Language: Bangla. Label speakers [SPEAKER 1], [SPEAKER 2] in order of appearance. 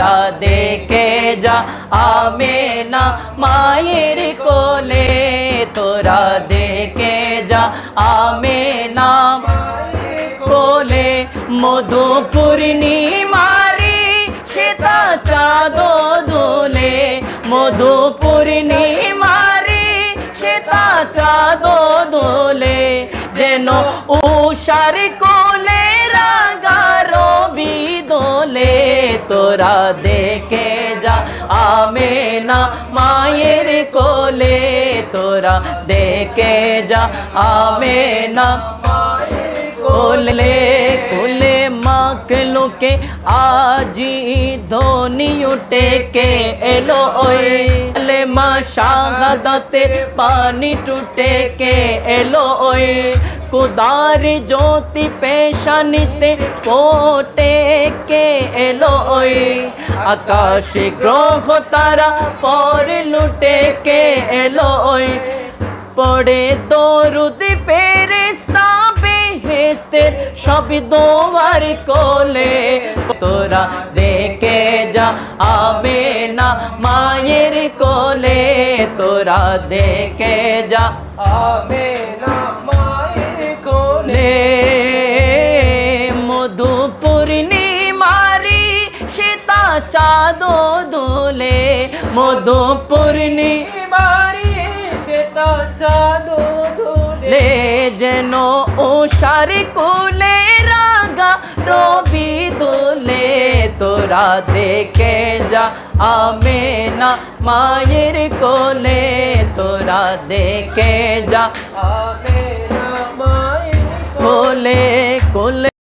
[SPEAKER 1] তোরা দেখে যা আমেনা মায়ের কোলে, তোরা দেখে যা আমেনা কোলে। মধু পূর্ণিমারি শ্বেতা চাঁদ দোলে, মধু পূর্ণিমারি শ্বেতা চাঁদ দোলে। যেন উষার কোলে রাঙা রবি দোলে, তোরা দেখে যা আমেনা মায়ের কোলে, তোরা দেখে যা আমেনা কোলে। কোলে মাখলো के আজি ধ্বনি উঠে কে এলো ওই, কালেমা শাহাদাতের পানি টুটে কে এলো ওই। খুদার জ্যোতি পেশানিতে ফোটে কে এলো ওই, আকাশে গ্রহ তারা পরে লুটে কে এলো ওই। পড়ে দরুদ ফেরেশতা বেহেশতের সব দোয়ার কোলে, তোরা দেখে যা আমেনা মায়ের কোলে, তোরা দেখে যা আমেনা মায়ের কোলে। মধু পূর্ণিমারি শ্বেতা চাঁদ দোলে, মধু পূর্ণিমারি শ্বেতা চাঁদ দোলে। যেন উষার কোলে রাঙা রবি দোলে, তোরা দেখে যা আমেনা মায়ের কোলে, তোরা দেখে যা আমেনা মায়ের কোলে কোলে।